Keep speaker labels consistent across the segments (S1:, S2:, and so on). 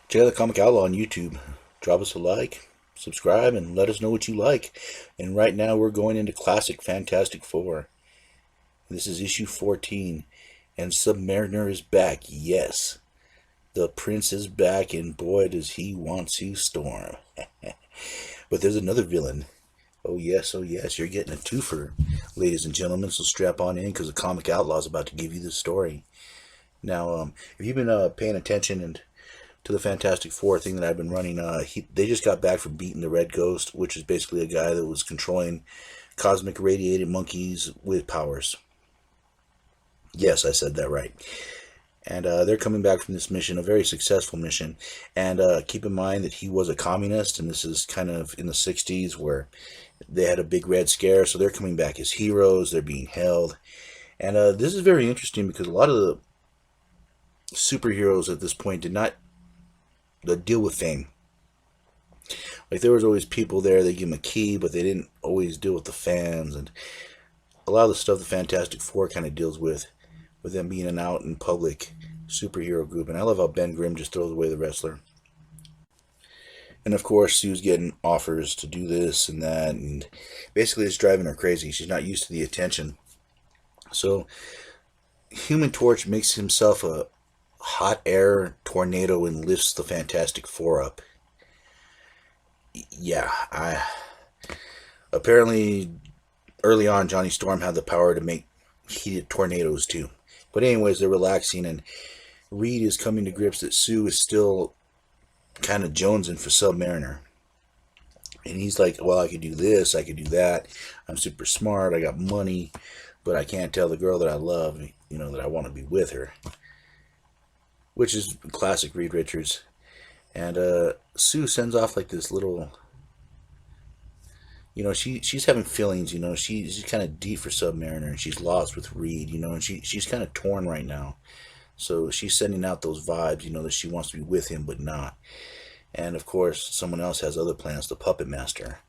S1: Check out the Comic Outlaw on YouTube. Drop us a like, subscribe, and let us know what you like. And right now we're going into Classic Fantastic Four. This is issue 14, and Submariner is back. Yes, the Prince is back, and boy, does he want to storm. But there's another villain. Oh yes, you're getting a twofer, ladies and gentlemen. So strap on in, because the Comic Outlaw is about to give you the story. Now, if you've been paying attention and to the Fantastic Four thing that I've been running, they just got back from beating the Red Ghost, which is basically a guy that was controlling cosmic radiated monkeys with powers. Yes, I said that right. And they're coming back from this mission, a very successful mission. And keep in mind that he was a communist, and this is kind of in the 60s where they had a big red scare, so they're coming back as heroes, they're being held. And this is very interesting because a lot of the superheroes at this point did not deal with fame. Like, there was always people there, they give them a key, but they didn't always deal with the fans. And a lot of the stuff the Fantastic Four kind of deals with them being an out in public superhero group. And I love how Ben Grimm just throws away the wrestler. And of course, Sue's getting offers to do this and that, and basically it's driving her crazy. She's not used to the attention. So, Human Torch makes himself a hot air tornado and lifts the Fantastic Four up. Yeah, apparently early on Johnny Storm had the power to make heated tornadoes too. But anyways, they're relaxing, and Reed is coming to grips that Sue is still kind of jonesing for Submariner. And he's like, well, I could do this, I could do that. I'm super smart, I got money, but I can't tell the girl that I love, that I want to be with her. Which is classic Reed Richards. And Sue sends off like this little, she's having feelings, she's kind of deep for Submariner, and she's lost with Reed, and she's kind of torn right now. So she's sending out those vibes, that she wants to be with him, but not. And of course, someone else has other plans, the Puppet Master.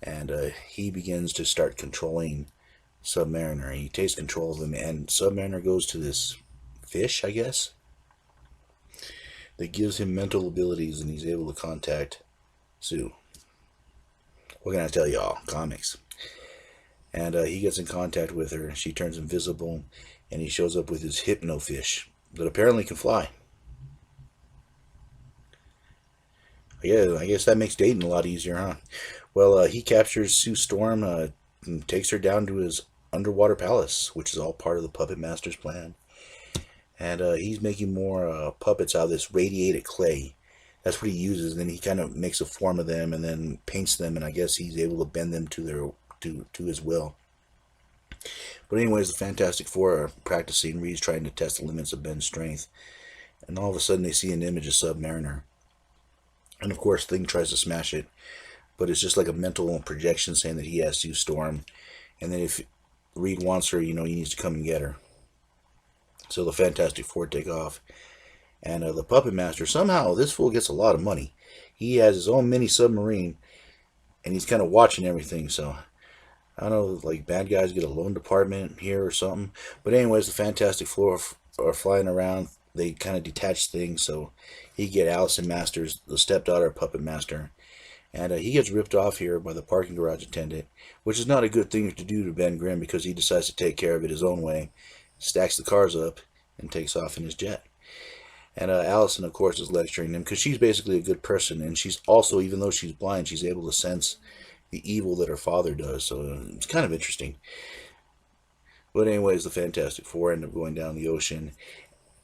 S1: And he begins to start controlling Submariner. He takes control of him, and Submariner goes to this fish, I guess, that gives him mental abilities, and he's able to contact Sue. What can I tell y'all? Comics. And he gets in contact with her. She turns invisible, and he shows up with his hypno fish that apparently can fly. Yeah, I guess that makes dating a lot easier, huh? Well, he captures Sue Storm and takes her down to his underwater palace, which is all part of the Puppet Master's plan. And he's making more puppets out of this radiated clay. That's what he uses. And then he kind of makes a form of them and then paints them, and I guess he's able to bend them to his will. But anyways, the Fantastic Four are practicing. Reed's trying to test the limits of Ben's strength. And all of a sudden they see an image of Submariner. And of course, Thing tries to smash it. But it's just like a mental projection saying that he has to Storm. And then if Reed wants her, he needs to come and get her. So the Fantastic Four take off. And the Puppet Master, somehow, this fool gets a lot of money. He has his own mini submarine, and he's kind of watching everything. So, I don't know, like bad guys get a loan department here or something. But anyways, the Fantastic Four are flying around. They kind of detach things, so he get Allison Masters, the stepdaughter of Puppet Master. And he gets ripped off here by the parking garage attendant, which is not a good thing to do to Ben Grimm, because he decides to take care of it his own way, stacks the cars up, and takes off in his jet. And Allison, of course, is lecturing him, because she's basically a good person, and she's also, even though she's blind, she's able to sense the evil that her father does, so it's kind of interesting. But anyways, the Fantastic Four end up going down the ocean,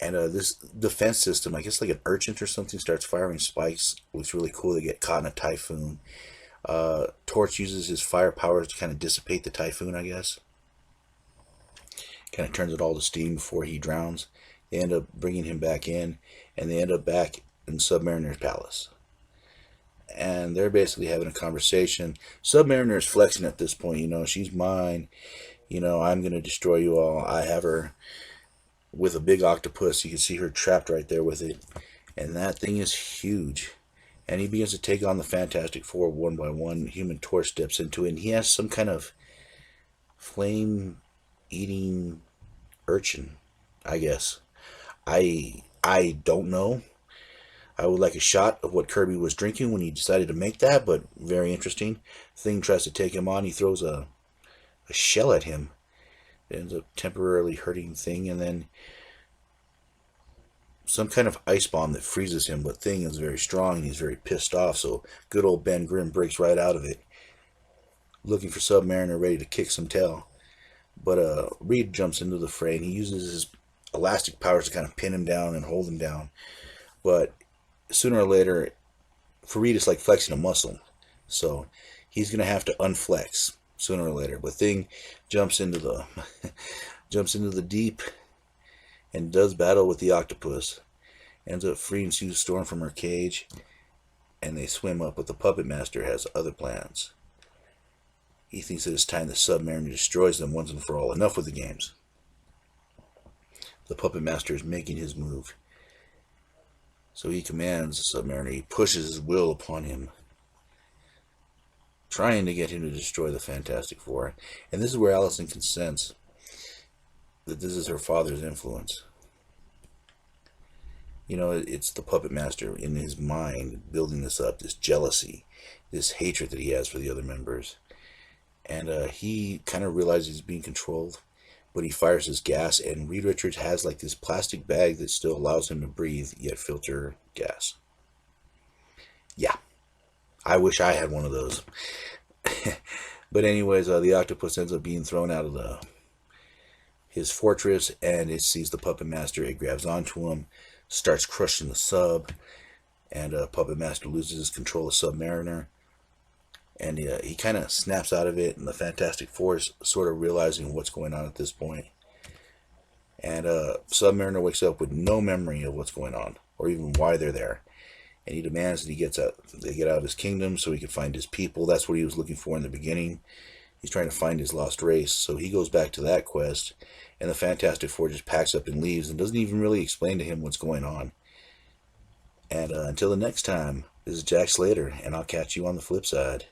S1: and this defense system, I guess like an urchin or something, starts firing spikes. Looks really cool. They get caught in a typhoon. Torch uses his fire powers to kind of dissipate the typhoon, I guess. Kind of turns it all to steam before he drowns. They end up bringing him back in, and they end up back in Submariner's palace. And they're basically having a conversation. Submariner is flexing at this point, she's mine. I'm going to destroy you all. I have her with a big octopus. You can see her trapped right there with it. And that thing is huge. And he begins to take on the Fantastic Four one by one. Human Torch steps into it, and he has some kind of flame-eating urchin, I guess. I don't know. I would like a shot of what Kirby was drinking when he decided to make that, but very interesting. Thing tries to take him on. He throws a shell at him. It ends up temporarily hurting Thing, and then some kind of ice bomb that freezes him. But Thing is very strong, and he's very pissed off, so good old Ben Grimm breaks right out of it, looking for Submariner ready to kick some tail. But Reed jumps into the fray, and he uses his elastic powers to kind of pin him down and hold him down. But sooner or later, for Reed, it's like flexing a muscle. So he's going to have to unflex sooner or later. But Thing jumps into the jumps into the deep and does battle with the octopus. Ends up freeing Sue Storm from her cage, and they swim up. But the Puppet Master has other plans. He thinks that it's time the Submariner destroys them once and for all. Enough with the games. The Puppet Master is making his move. So he commands the Submariner. He pushes his will upon him, trying to get him to destroy the Fantastic Four. And this is where Allison can sense that this is her father's influence. You know, it's the Puppet Master in his mind building this up, this jealousy, this hatred that he has for the other members. And he kind of realizes he's being controlled, but he fires his gas, and Reed Richards has like this plastic bag that still allows him to breathe, yet filter gas. Yeah, I wish I had one of those. But anyways, the octopus ends up being thrown out of his fortress, and it sees the Puppet Master. It grabs onto him, starts crushing the sub, and Puppet Master loses his control of Submariner. And he kind of snaps out of it, and the Fantastic Four is sort of realizing what's going on at this point. And Submariner wakes up with no memory of what's going on, or even why they're there. And he demands that they get out of his kingdom so he can find his people. That's what he was looking for in the beginning. He's trying to find his lost race, so he goes back to that quest. And the Fantastic Four just packs up and leaves, and doesn't even really explain to him what's going on. And until the next time, this is Jack Slater, and I'll catch you on the flip side.